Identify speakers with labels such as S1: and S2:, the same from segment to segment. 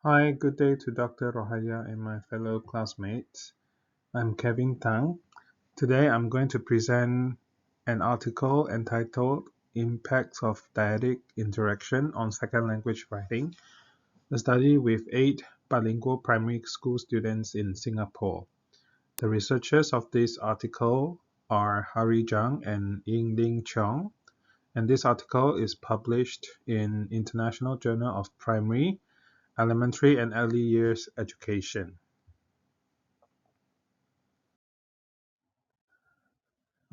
S1: Hi, good day to Dr. Rohaya and my fellow classmates. I'm Kevin Tang. Today I'm going to present an article entitled Impacts of Dyadic Interaction on Second Language Writing, a study with 8 bilingual primary school students in Singapore. The researchers of this article are Hari Zhang and Yingling Cheong, and this article is published in International Journal of Primary, Elementary and Early Years Education.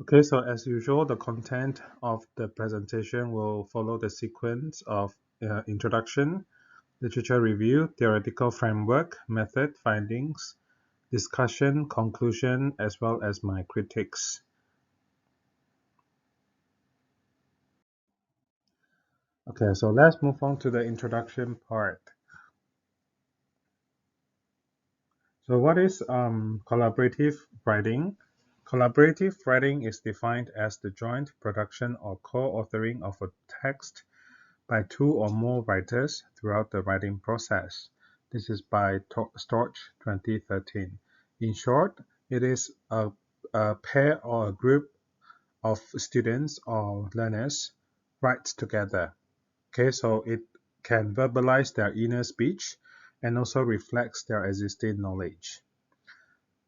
S1: Okay, so as usual, the content of the presentation will follow the sequence of introduction, literature review, theoretical framework, method, findings, discussion, conclusion, as well as my critiques. Okay, so let's move on to the introduction part. So what is collaborative writing? Collaborative writing is defined as the joint production or co-authoring of a text by 2 or more writers throughout the writing process. This is by Storch 2013. In short, it is a pair or a group of students or learners writes together. Okay, so it can verbalize their inner speech and also reflects their existing knowledge.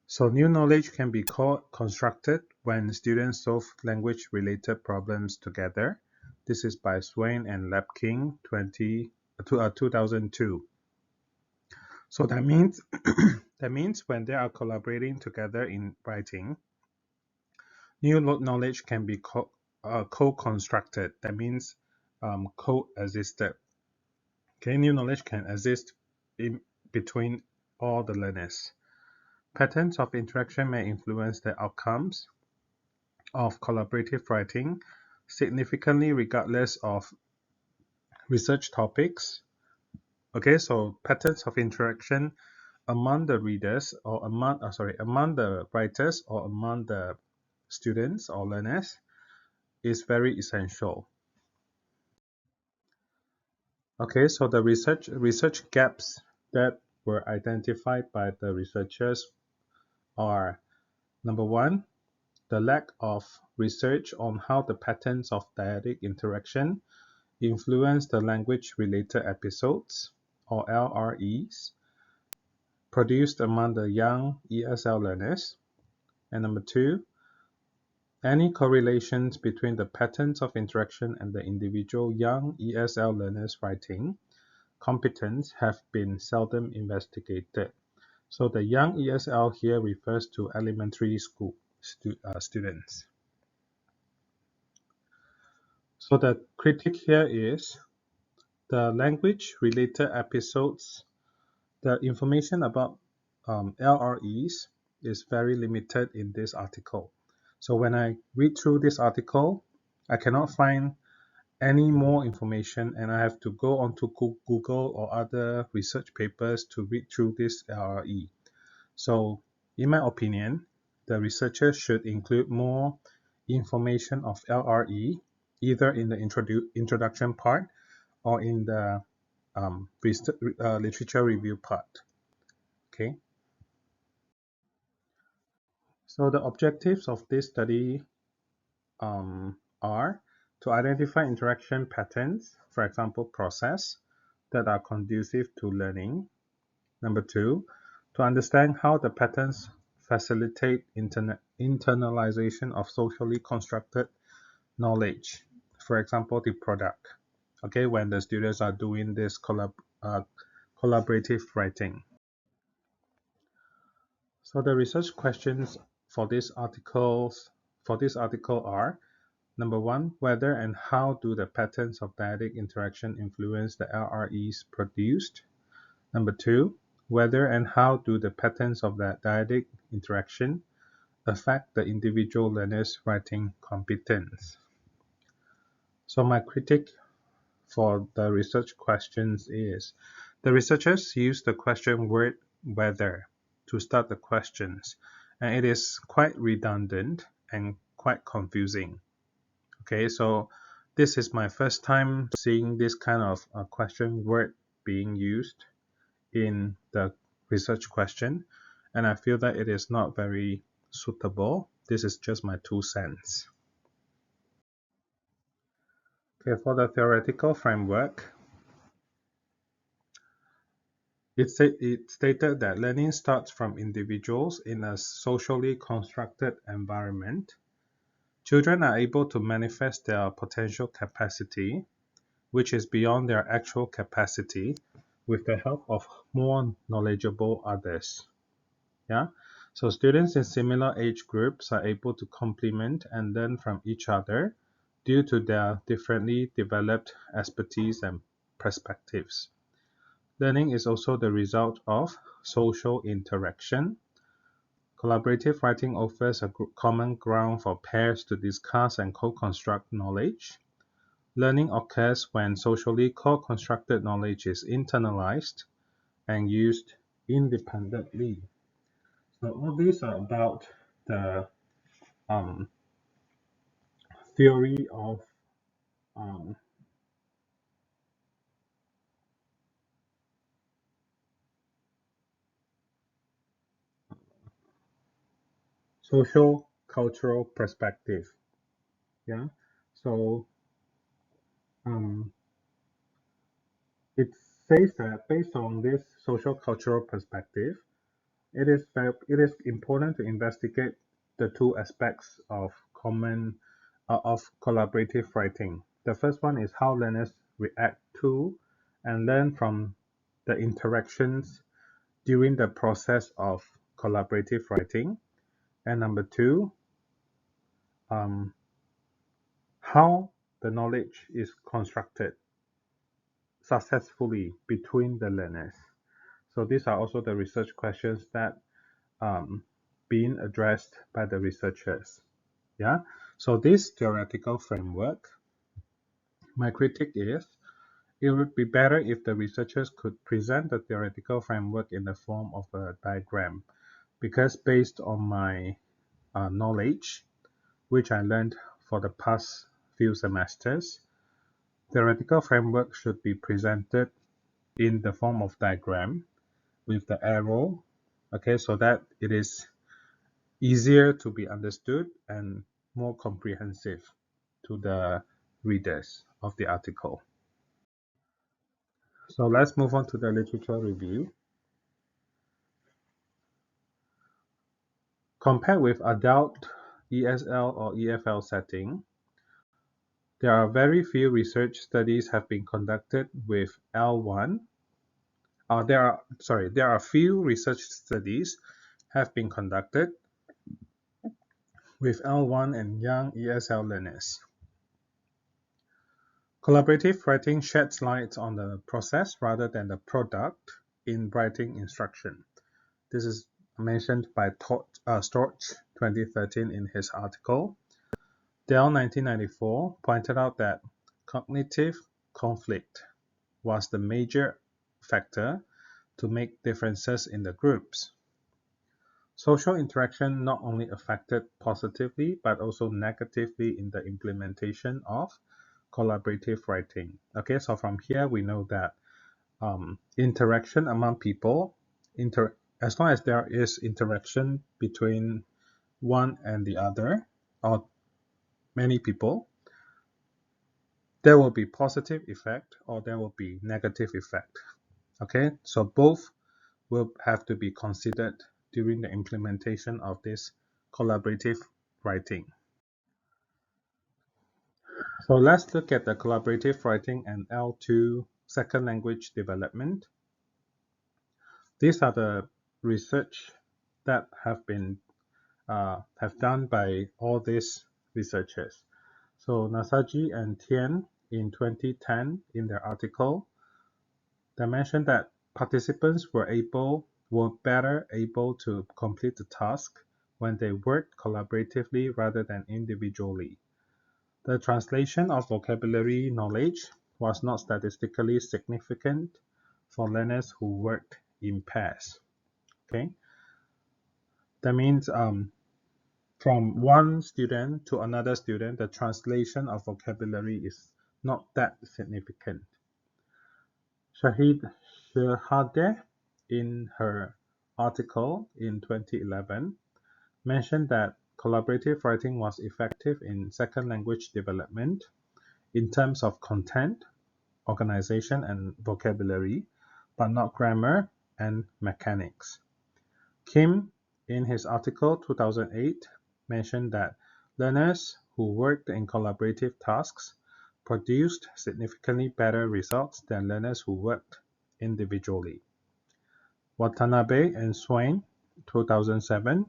S1: So new knowledge can be constructed when students solve language-related problems together. This is by Swain and Lepkin 2002. So that means when they are collaborating together in writing, new knowledge can be co-constructed. That means coexisted. Okay, new knowledge can exist in between all the learners. Patterns of interaction may influence the outcomes of collaborative writing significantly regardless of research topics. Okay, so patterns of interaction among the readers or among the writers or among the students or learners is very essential. Okay, so the research gaps that were identified by the researchers are: number one, the lack of research on how the patterns of dyadic interaction influence the language-related episodes, or LREs, produced among the young ESL learners. And number two, any correlations between the patterns of interaction and the individual young ESL learners' writing competence have been seldom investigated. So the young ESL here refers to elementary school students. So the critique here is the language-related episodes. The information about LREs is very limited in this article. So when I read through this article, I cannot find any more information, and I have to go onto Google or other research papers to read through this LRE. So in my opinion, the researchers should include more information of LRE, either in the introduction part or in the literature review part. Okay, so the objectives of this study are to identify interaction patterns, for example, process, that are conducive to learning. Number two, to understand how the patterns facilitate internalization of socially constructed knowledge. For example, the product. Okay, when the students are doing this collaborative writing. So the research questions for this article are: number one, whether and how do the patterns of dyadic interaction influence the LREs produced? Number two, whether and how do the patterns of that dyadic interaction affect the individual learner's writing competence? So my critique for the research questions is the researchers use the question word whether to start the questions, and it is quite redundant and quite confusing. Okay, so this is my first time seeing this kind of question word being used in the research question, and I feel that it is not very suitable. This is just my 2 cents. Okay, for the theoretical framework, it stated that learning starts from individuals in a socially constructed environment. Children are able to manifest their potential capacity, which is beyond their actual capacity, with the help of more knowledgeable others. Yeah. So students in similar age groups are able to complement and learn from each other due to their differently developed expertise and perspectives. Learning is also the result of social interaction. Collaborative writing offers a common ground for pairs to discuss and co-construct knowledge. Learning occurs when socially co-constructed knowledge is internalized and used independently. So all these are about the um, theory of um, social cultural perspective. Yeah. So um, it says that based on this social cultural perspective, it is important to investigate the two aspects of collaborative writing. The first one is how learners react to and learn from the interactions during the process of collaborative writing. And number two, um, how the knowledge is constructed successfully between the learners. So these are also the research questions that um, being addressed by the researchers. Yeah. So this theoretical framework, my critique is it would be better if the researchers could present the theoretical framework in the form of a diagram, because based on my knowledge, which I learned for the past few semesters, theoretical framework should be presented in the form of diagram with the arrow, okay, so that it is easier to be understood and more comprehensive to the readers of the article. So let's move on to the literature review. Compared with adult ESL or EFL setting, there are very few research studies have been conducted with L1. There are few research studies have been conducted with L1 and young ESL learners. Collaborative writing sheds light on the process rather than the product in writing instruction. This is mentioned by Storch 2013 in his article. Dell 1994 pointed out that cognitive conflict was the major factor to make differences in the groups. Social interaction not only affected positively but also negatively in the implementation of collaborative writing. Okay, so from here we know that interaction among people, as long as there is interaction between one and the other or many people, there will be positive effect or there will be negative effect. Okay, so both will have to be considered during the implementation of this collaborative writing. So let's look at the collaborative writing and L2 second language development. These are the research that have done by all these researchers. So Nasaji and Tian in 2010 in their article, they mentioned that participants were better able to complete the task when they worked collaboratively rather than individually. The translation of vocabulary knowledge was not statistically significant for learners who worked in pairs. Okay, that means from one student to another student, the translation of vocabulary is not that significant. Shahid Shehadeh in her article in 2011, mentioned that collaborative writing was effective in second language development in terms of content, organization, and vocabulary, but not grammar and mechanics. Kim, in his article 2008, mentioned that learners who worked in collaborative tasks produced significantly better results than learners who worked individually. Watanabe and Swain, 2007,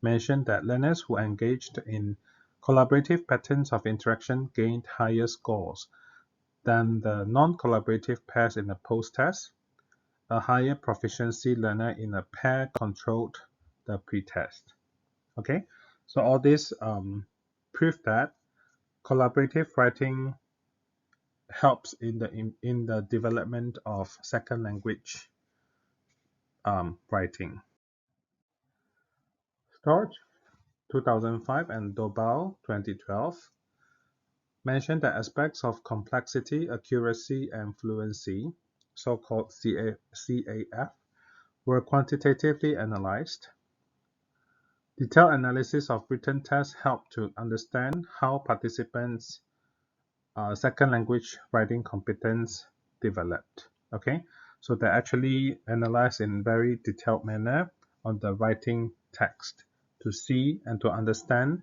S1: mentioned that learners who engaged in collaborative patterns of interaction gained higher scores than the non-collaborative pairs in the post-test. A higher proficiency learner in a pair controlled the pre-test. Okay, so all this prove that collaborative writing helps in the development of second language writing. Storch, 2005, and Dobal, 2012, mentioned that aspects of complexity, accuracy, and fluency, so-called CAF, were quantitatively analyzed. Detailed analysis of written tests helped to understand how participants' second language writing competence developed. Okay, so they actually analyze in very detailed manner on the writing text to see and to understand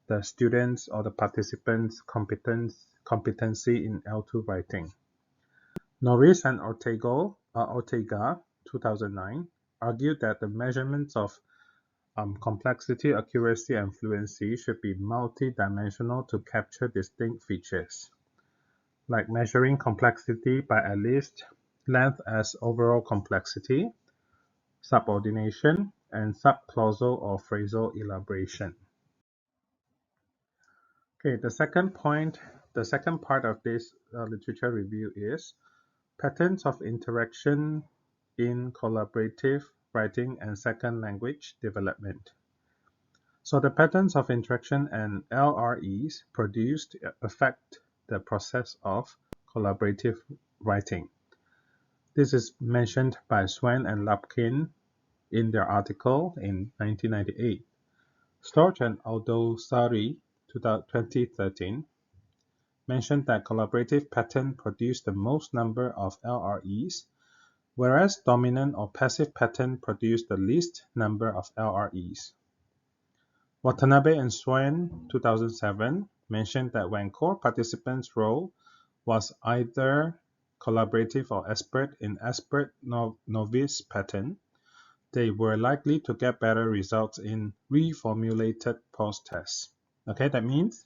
S1: the students or the participants' competency in L2 writing. Norris and Ortega, 2009, argued that the measurements of complexity, accuracy, and fluency should be multi-dimensional to capture distinct features, like measuring complexity by at least length as overall complexity, subordination, and subclausal or phrasal elaboration. Okay, the second part of this literature review is patterns of interaction in collaborative writing and second language development. So the patterns of interaction and LREs produced affect the process of collaborative writing. This is mentioned by Swain and Lapkin in their article in 1998. Storch and Aldosari, 2013, mentioned that collaborative pattern produced the most number of LREs, whereas dominant or passive pattern produced the least number of LREs. Watanabe and Swain, 2007, mentioned that when core participants' role was either collaborative or expert in expert-novice pattern, they were likely to get better results in reformulated post-tests. Okay, that means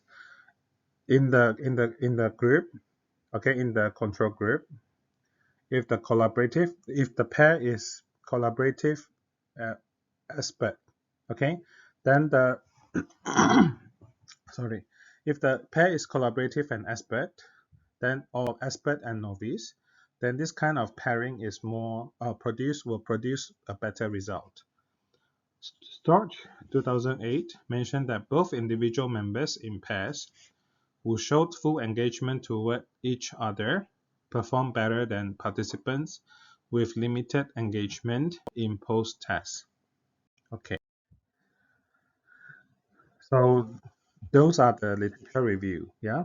S1: in the group, okay, in the control group, if the pair is collaborative expert, okay, then the sorry, if the pair is collaborative and expert, then or expert and novice, then this kind of pairing is more will produce a better result. Storch, 2008, mentioned that both individual members in pairs who showed full engagement toward each other performed better than participants with limited engagement in post-test. Okay, so those are the literature review. Yeah.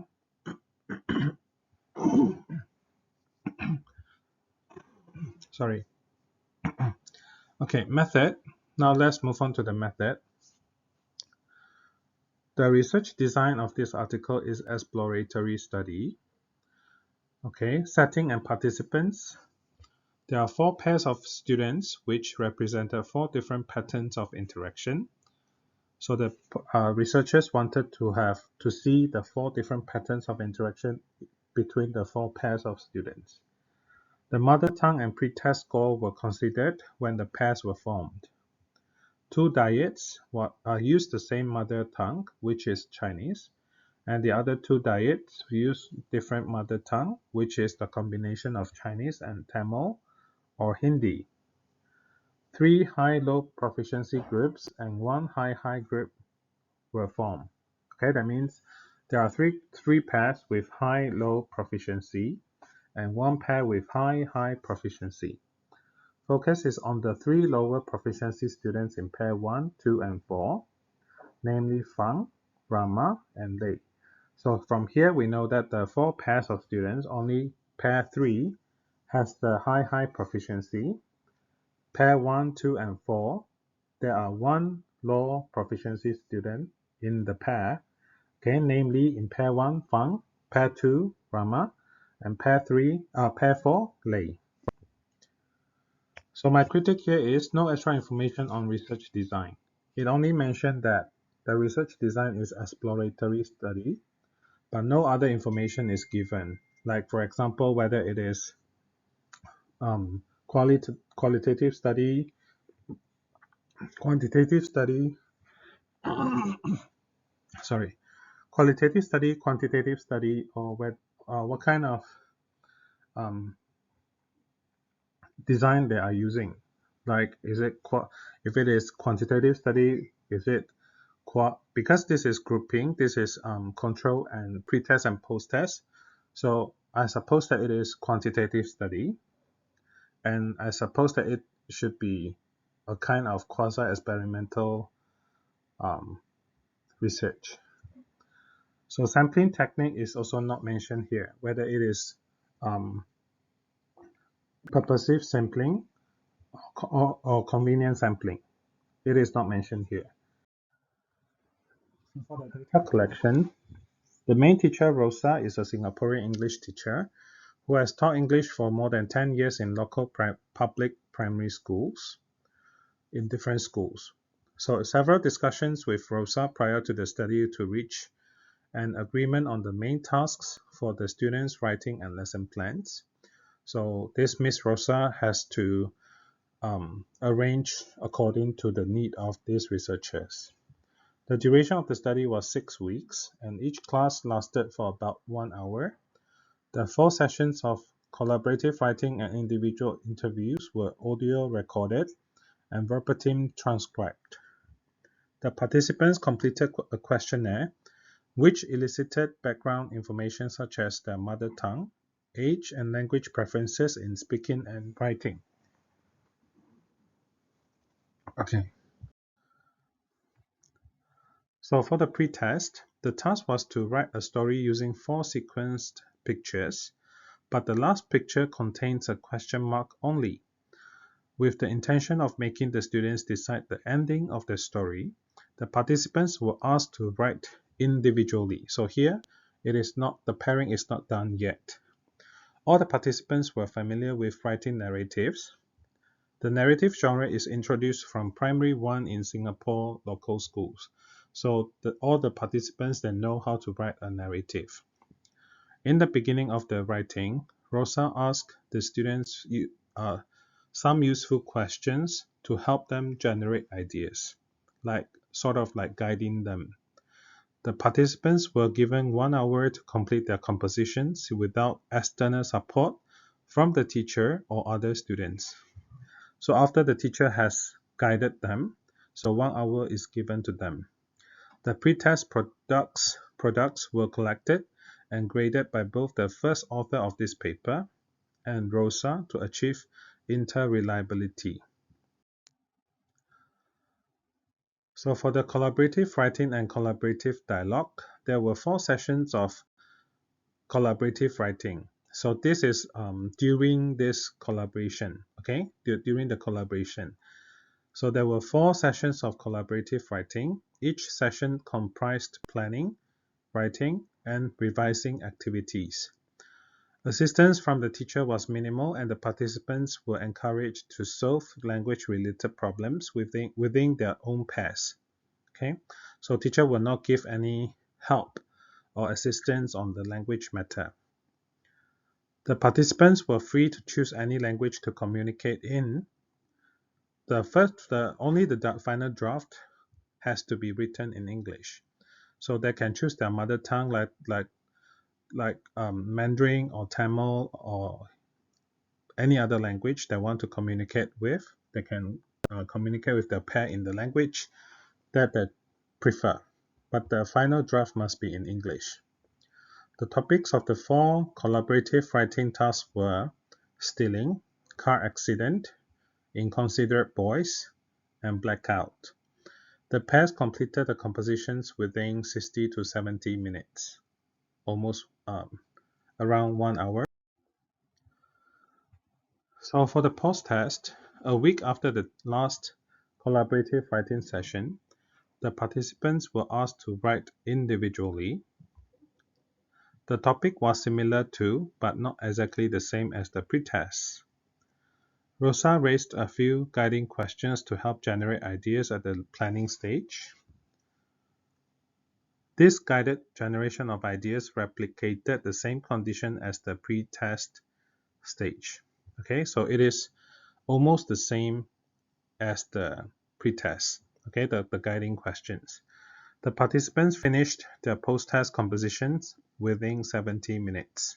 S1: Sorry. Okay, method. Now let's move on to the method. The research design of this article is exploratory study. Okay, setting and participants. There are 4 pairs of students which represented 4 different patterns of interaction. So the researchers wanted to see the 4 different patterns of interaction between the 4 pairs of students. The mother tongue and pretest score were considered when the pairs were formed. 2 dyads used the same mother tongue, which is Chinese, and the other 2 dyads use different mother tongue, which is the combination of Chinese and Tamil or Hindi. 3 high-low proficiency groups and 1 high-high group were formed. Okay, that means there are three pairs with high-low proficiency and 1 pair with high-high proficiency. Focus is on the 3 lower proficiency students in pair 1, 2, and 4, namely Fang, Rama, and Lei. So from here we know that the 4 pairs of students, only pair 3 has the high proficiency. Pair 1, 2, and 4, there are 1 low proficiency student in the pair, okay, namely in pair 1, Fang, pair 2, Rama, and pair 4, Lei. So my critique here is no extra information on research design. It only mentioned that the research design is exploratory study, but no other information is given. Like for example, whether it is qualitative study, quantitative study, sorry, qualitative study, quantitative study, or what kind of um, design they are using. Like, if it is quantitative study, is it because this is grouping, this is control and pre-test and post-test. So I suppose that it is quantitative study, and I suppose that it should be a kind of quasi-experimental research. So sampling technique is also not mentioned here, whether it is purposive sampling or convenient sampling. It is not mentioned here. For the data collection, the main teacher, Rosa, is a Singaporean English teacher who has taught English for more than 10 years in local public primary schools, in different schools. So several discussions with Rosa prior to the study to reach an agreement on the main tasks for the students' writing and lesson plans. So this Miss Rosa has to arrange according to the need of these researchers. The duration of the study was 6 weeks, and each class lasted for about 1 hour. The 4 sessions of collaborative writing and individual interviews were audio recorded and verbatim transcribed. The participants completed a questionnaire which elicited background information such as their mother tongue, age, and language preferences in speaking and writing. Okay. So for the pre-test, the task was to write a story using 4 sequenced pictures, but the last picture contains a question mark only. With the intention of making the students decide the ending of the story, the participants were asked to write individually. So here, the pairing is not done yet. All the participants were familiar with writing narratives. The narrative genre is introduced from primary 1 in Singapore local schools. So all the participants then know how to write a narrative. In the beginning of the writing, Rosa asked the students some useful questions to help them generate ideas, sort of like guiding them. The participants were given 1 hour to complete their compositions without external support from the teacher or other students. So after the teacher has guided them, so 1 hour is given to them. The pre-test products were collected and graded by both the first author of this paper and Rosa to achieve interreliability. So for the collaborative writing and collaborative dialogue, there were 4 sessions of collaborative writing. So this is during this collaboration, okay? During the collaboration. So there were 4 sessions of collaborative writing. Each session comprised planning, writing, and revising activities. Assistance from the teacher was minimal, and the participants were encouraged to solve language-related problems within their own pairs. Okay, so teacher will not give any help or assistance on the language matter. The participants were free to choose any language to communicate in. Only the final draft has to be written in English. So they can choose their mother tongue like Mandarin or Tamil or any other language they want to communicate with. They can communicate with their pair in the language that they prefer. But the final draft must be in English. The topics of the 4 collaborative writing tasks were stealing, car accident, Inconsiderate Boys, and Blackout. The pairs completed the compositions within 60 to 70 minutes, almost around 1 hour. So for the post-test, a week after the last collaborative writing session, the participants were asked to write individually. The topic was similar to, but not exactly the same as the pretest. Rosa raised a few guiding questions to help generate ideas at the planning stage. This guided generation of ideas replicated the same condition as the pre-test stage. Okay, so it is almost the same as the pre-test. Okay, the guiding questions. The participants finished their post-test compositions within 70 minutes.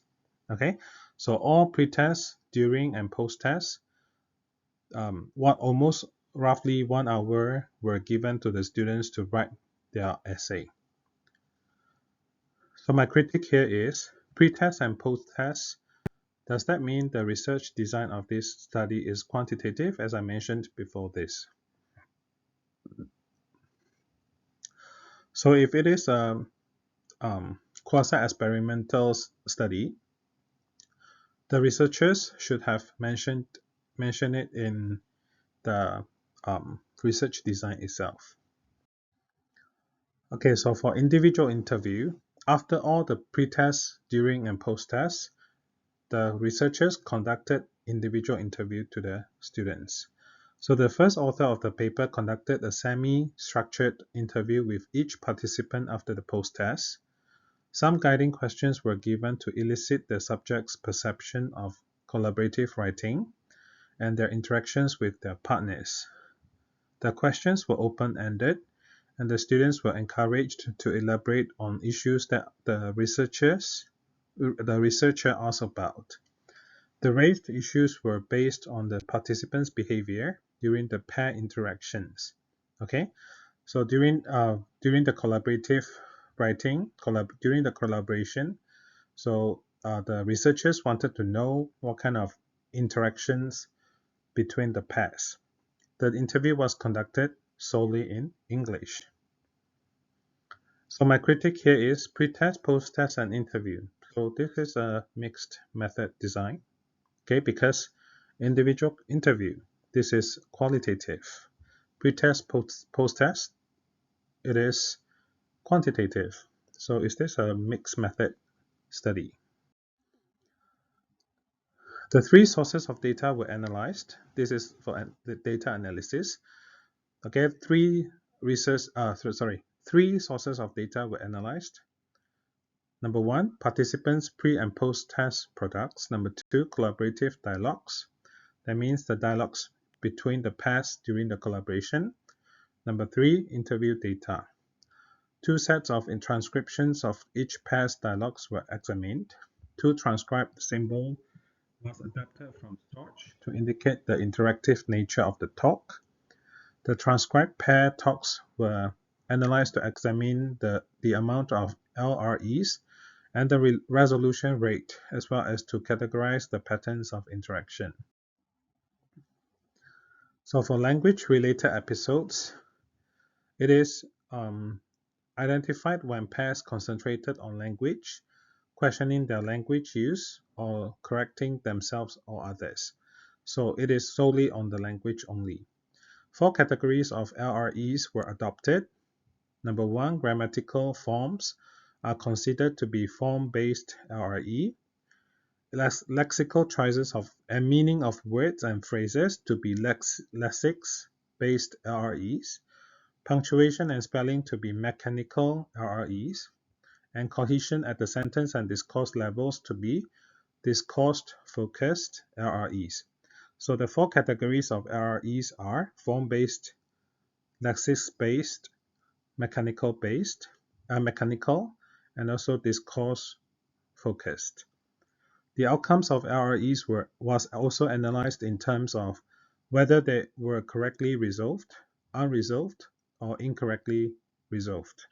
S1: Okay, so all pre-test, during, and post-test, almost roughly 1 hour were given to the students to write their essay. So my critique here is pre-test and post-test. Does that mean the research design of this study is quantitative, as I mentioned before this? So if it is a quasi-experimental study, the researchers should have mentioned it in the research design itself. Okay, so for individual interview, after all the pre-test, during, and post-test, the researchers conducted individual interview to the students. So the first author of the paper conducted a semi-structured interview with each participant after the post-test. Some guiding questions were given to elicit the subject's perception of collaborative writing and their interactions with their partners. The questions were open-ended, and the students were encouraged to elaborate on issues that the researcher asked about. The raised issues were based on the participants' behavior during the pair interactions. Okay, so during the collaborative writing, during the collaboration, so the researchers wanted to know what kind of interactions between the pairs. The interview was conducted solely in English. So my critique here is pre-test, post-test, and interview. So this is a mixed method design, okay, because individual interview, this is qualitative. Pre-test, post-test, it is quantitative. So is this a mixed method study? The three sources of data were analyzed. This is for the data analysis. Okay, three sources of data were analyzed. Number one, participants' pre- and post-test products. Number two, collaborative dialogues. That means the dialogues between the pairs during the collaboration. Number three, interview data. Two sets of transcriptions of each pair's dialogues were examined. Two transcribed symbol was adapted from Storch to indicate the interactive nature of the talk. The transcribed pair talks were analyzed to examine the amount of LREs and the resolution rate, as well as to categorize the patterns of interaction. So for language-related episodes, it is identified when pairs concentrated on language, questioning their language use, or correcting themselves or others. So it is solely on the language only. 4 categories of LREs were adopted. Number 1, grammatical forms are considered to be form-based LRE. Lexical choices and meaning of words and phrases to be lexics-based LREs. Punctuation and spelling to be mechanical LREs. And cohesion at the sentence and discourse levels to be discourse-focused LREs. So the 4 categories of LREs are form-based, lexics-based, mechanical, and also discourse-focused. The outcomes of LREs was also analyzed in terms of whether they were correctly resolved, unresolved, or incorrectly resolved.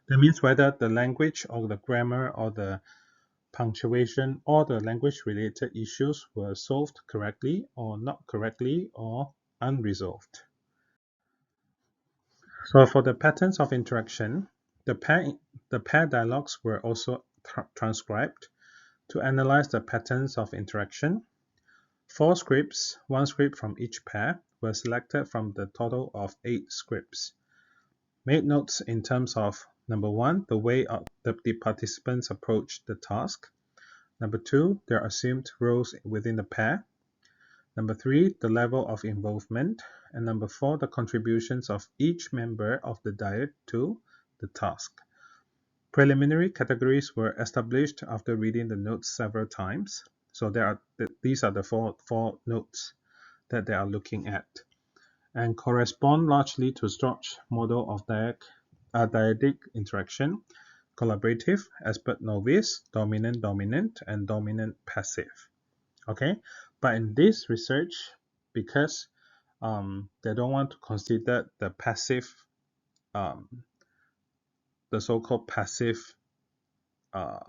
S1: That means whether the language or the grammar or the punctuation, all the language-related issues were solved correctly or not correctly or unresolved. So for the patterns of interaction, the pair dialogues were also transcribed to analyze the patterns of interaction. 4 scripts, 1 script from each pair, were selected from the total of 8 scripts. Made notes in terms of number 1, the way the participants approached the task. Number 2, their assumed roles within the pair. Number 3, the level of involvement. And number 4, the contributions of each member of the dyadic to the task. Preliminary categories were established after reading the notes several times. So these are the four notes that they are looking at, and correspond largely to Storch's model of dyadic interaction: collaborative, expert novice, dominant, and dominant passive. Okay, but in this research, because they don't want to consider the passive, the so-called passive uh,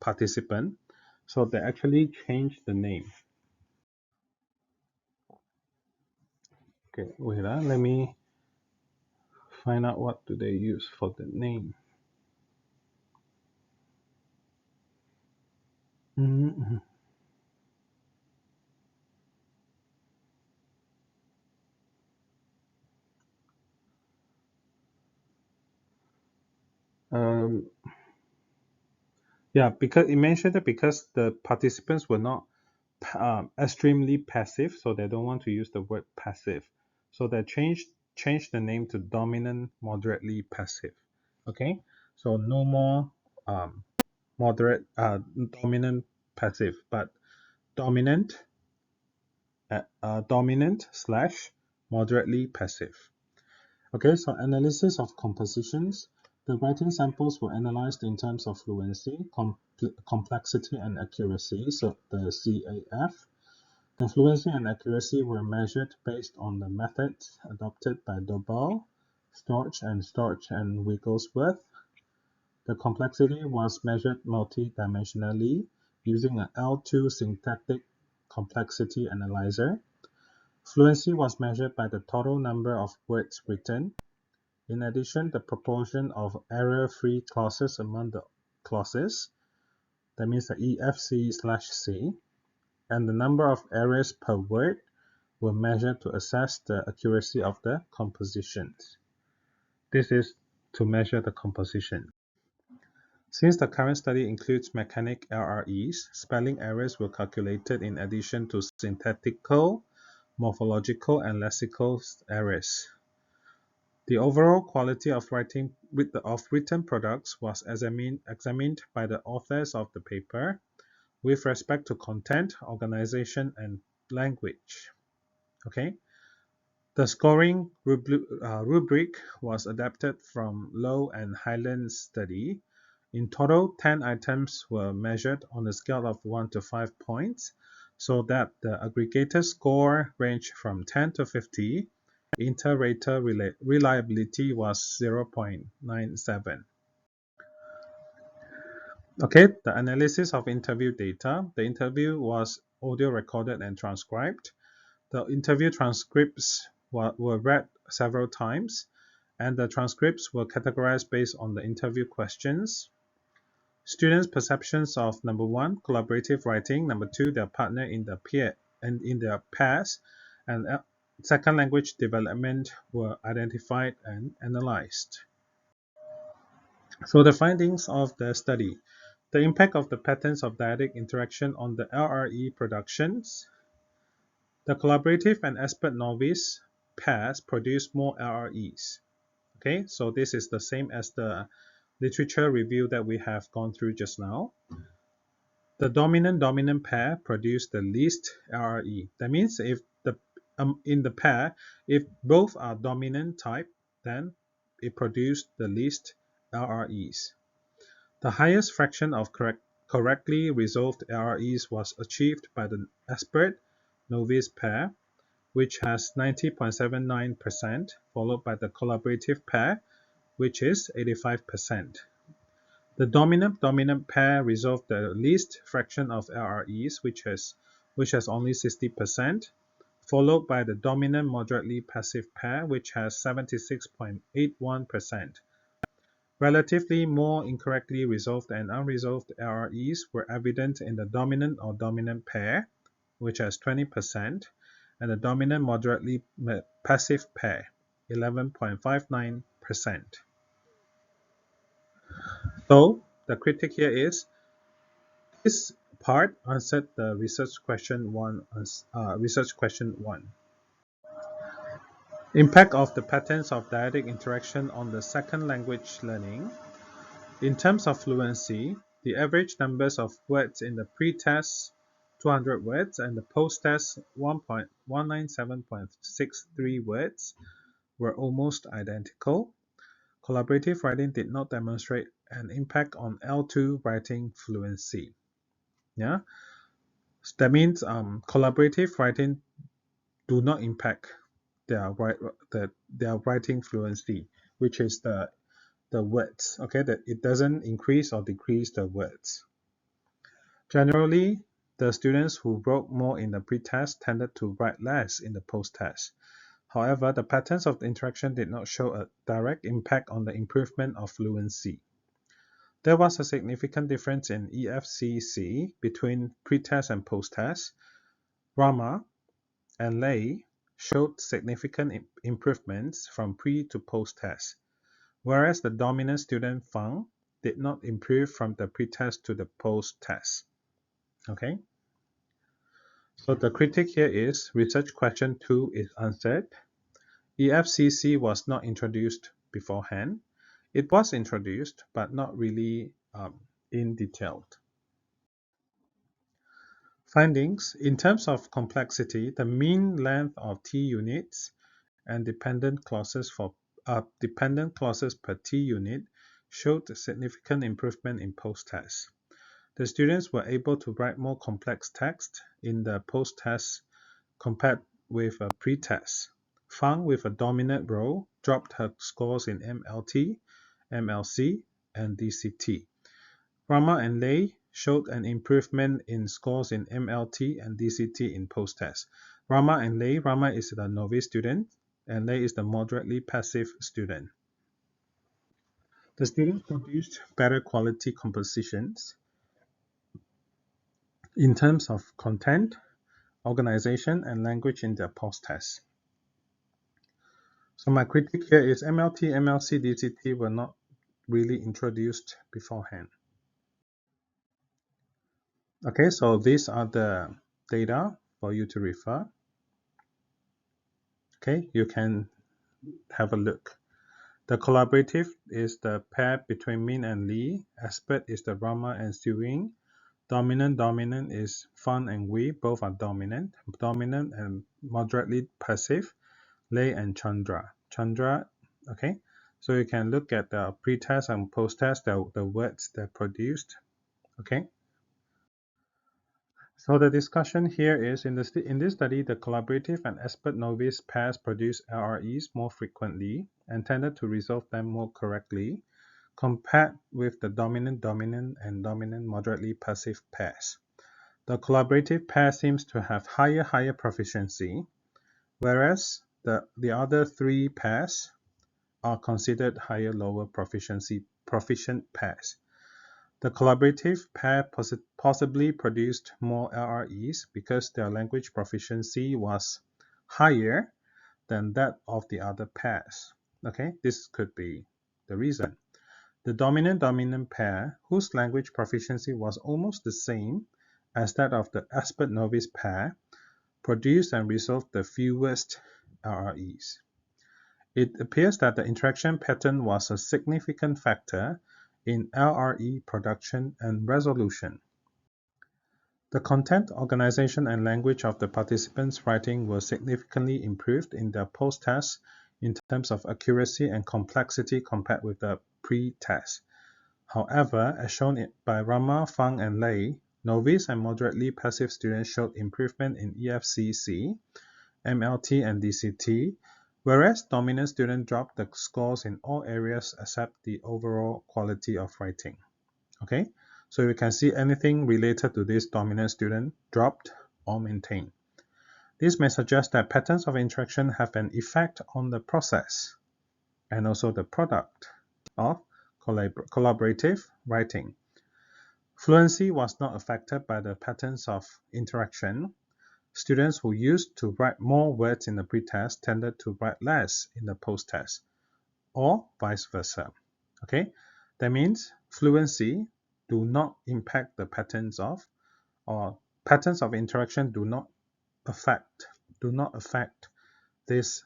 S1: participant, so they actually changed the name. Okay, wait, let me find out what do they use for the name. Mm-hmm. Um, yeah, because it mentioned that because the participants were not extremely passive, so they don't want to use the word passive. So they changed the name to dominant, moderately passive. Okay, so no more moderate, dominant, passive, but dominant, dominant slash moderately passive. Okay, so analysis of compositions. The writing samples were analyzed in terms of fluency, complexity, and accuracy, so the CAF. The fluency and accuracy were measured based on the methods adopted by Dobell, Storch and Wigglesworth. The complexity was measured multidimensionally using an L2 syntactic complexity analyzer. Fluency was measured by the total number of words written. In addition, the proportion of error-free clauses among the clauses, that means the EFC/C, and the number of errors per word were measured to assess the accuracy of the compositions. This is to measure the composition. Since the current study includes mechanic LREs, spelling errors were calculated in addition to syntactical, morphological, and lexical errors. The overall quality of written products was examined by the authors of the paper with respect to content, organization, and language. Okay, the scoring rubric was adapted from Low and Highland study. In total, 10 items were measured on a scale of 1 to 5 points, so that the aggregated score ranged from 10 to 50. Inter-rater reliability was 0.97. Okay, the analysis of interview data. The interview was audio recorded and transcribed. The interview transcripts were read several times, and the transcripts were categorized based on the interview questions. Students' perceptions of number 1, collaborative writing, number 2, their partner in the peer and in their pairs, and second language development were identified and analyzed. So the findings of the study. The impact of the patterns of dyadic interaction on the LRE productions. The collaborative and expert novice pairs produce more LREs. Okay, so this is the same as the literature review that we have gone through just now. The dominant pair produce the least LRE. That means if in the pair, if both are dominant type, then it produced the least LREs. The highest fraction of correctly resolved LREs was achieved by the expert novice pair, which has 90.79%, followed by the collaborative pair, which is 85%. The dominant pair resolved the least fraction of LREs, which has only 60%, followed by the dominant moderately passive pair, which has 76.81%. Relatively more incorrectly resolved and unresolved LREs were evident in the dominant or dominant pair, which has 20%, and the dominant moderately passive pair, 11.59%. So the critique here is this part answered the research question one. Impact of the patterns of dyadic interaction on the second language learning. In terms of fluency, the average numbers of words in the pre-test 200 words and the post-test 197.63 words were almost identical. Collaborative writing did not demonstrate an impact on L2 writing fluency. Yeah, so that means collaborative writing do not impact their writing fluency, which is the words. Okay, that it doesn't increase or decrease the words. Generally, the students who wrote more in the pre-test tended to write less in the post-test. However, the patterns of the interaction did not show a direct impact on the improvement of fluency. There was a significant difference in EFCC between pre-test and post-test. Rama and Lei showed significant improvements from pre to post-test, whereas the dominant student Fang did not improve from the pre-test to the post-test. Okay, so the critique here is research question 2 is answered. EFCC was not introduced beforehand. It was introduced, but not really in detail. Findings. In terms of complexity, the mean length of T units and dependent clauses per T unit showed a significant improvement in post-test. The students were able to write more complex text in the post-test compared with a pre-test. Fang, with a dominant role, dropped her scores in MLT, MLC, and DCT. Rama and Lei showed an improvement in scores in MLT and DCT in post-test. Rama is the novice student, and Lei is the moderately passive student. The students produced better quality compositions in terms of content, organization, and language in their post-test. So my critique here is MLT, MLC, DCT were not really introduced beforehand. Okay, so these are the data for you to refer. Okay, you can have a look. The collaborative is the pair between Min and Li. Aspect is the Rama and Siwing. Dominant is Fan and Wei, both are dominant. Dominant and moderately passive, Lei and Chandra. Okay, so you can look at the pre-test and post-test, the words that produced. Okay. So the discussion here is in this study, the collaborative and expert novice pairs produced LREs more frequently and tended to resolve them more correctly compared with the dominant and dominant moderately passive pairs. The collaborative pair seems to have higher proficiency, whereas the other three pairs are considered lower proficient pairs. The collaborative pair possibly produced more LREs because their language proficiency was higher than that of the other pairs. Okay, this could be the reason. The dominant pair, whose language proficiency was almost the same as that of the expert novice pair, produced and resolved the fewest LREs. It appears that the interaction pattern was a significant factor in LRE production and resolution. The content, organization, and language of the participants' writing were significantly improved in the post-test in terms of accuracy and complexity compared with the pre-test. However, as shown by Rama, Fang, and Lei, novice and moderately passive students showed improvement in EFCC, MLT, and DCT, whereas dominant students dropped the scores in all areas except the overall quality of writing. Okay, so you can see anything related to this dominant student dropped or maintained. This may suggest that patterns of interaction have an effect on the process and also the product of collaborative writing. Fluency was not affected by the patterns of interaction. Students who used to write more words in the pretest tended to write less in the posttest, or vice versa. Okay, that means fluency do not impact the patterns of, or patterns of interaction do not affect this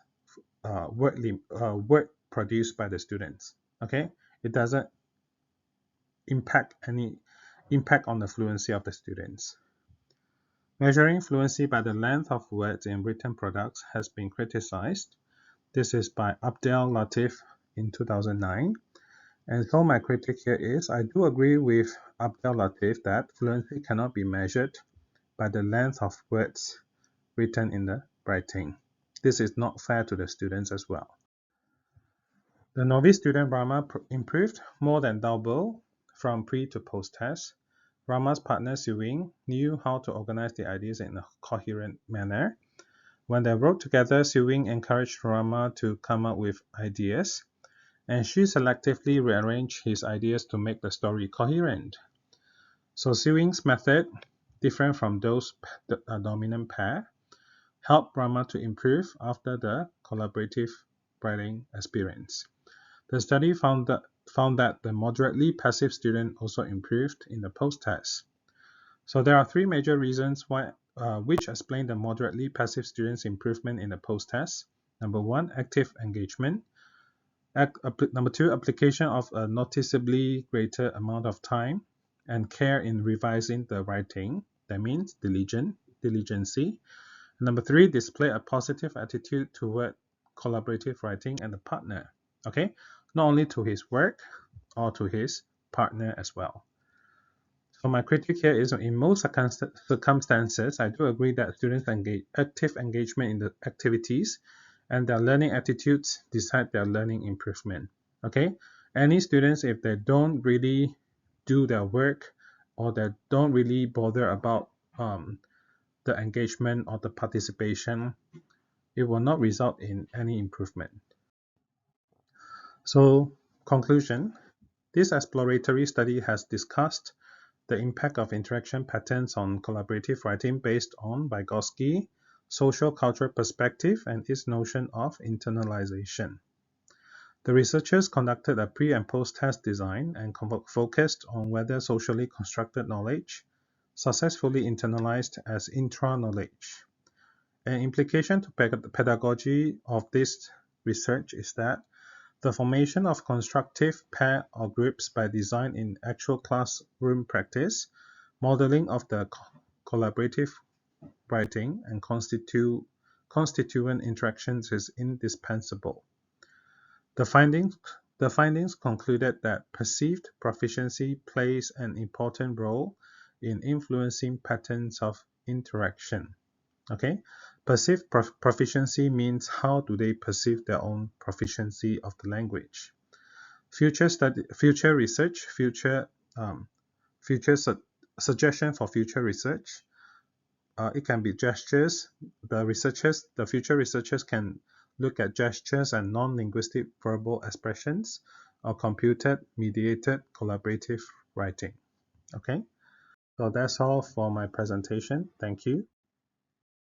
S1: word produced by the students. Okay, it doesn't impact on the fluency of the students. Measuring fluency by the length of words in written products has been criticized. This is by Abdel Latif in 2009. And so my critique here is, I do agree with Abdel Latif that fluency cannot be measured by the length of words written in the writing. This is not fair to the students as well. The novice student Rama improved more than double from pre to post test. Rama's partner Siwing knew how to organize the ideas in a coherent manner. When they wrote together, Siwing encouraged Rama to come up with ideas, and she selectively rearranged his ideas to make the story coherent. So Siwing's method, different from those dominant pair, helped Rama to improve after the collaborative writing experience. The study found that the moderately passive student also improved in the post-test. So there are three major reasons which explain the moderately passive student's improvement in the post-test. Number one, active engagement. Number two, application of a noticeably greater amount of time and care in revising the writing. That means diligency. Number three, display a positive attitude toward collaborative writing and the partner. Okay, not only to his work or to his partner as well. So my critique here is, in most circumstances, I do agree that students active engagement in the activities and their learning attitudes decide their learning improvement. Okay, any students, if they don't really do their work or they don't really bother about the engagement or the participation, it will not result in any improvement. So, conclusion, this exploratory study has discussed the impact of interaction patterns on collaborative writing based on Vygotsky, social cultural perspective, and its notion of internalization. The researchers conducted a pre- and post-test design and focused on whether socially constructed knowledge successfully internalized as intra-knowledge. An implication to pedagogy of this research is that the formation of constructive pair or groups by design in actual classroom practice, modeling of the collaborative writing, and constituent interactions is indispensable. The findings concluded that perceived proficiency plays an important role in influencing patterns of interaction. Okay, perceived proficiency means how do they perceive their own proficiency of the language. Future research, suggestion for future research. It can be gestures. The future researchers can look at gestures and non-linguistic verbal expressions or computer-mediated collaborative writing. Okay, so that's all for my presentation. Thank you.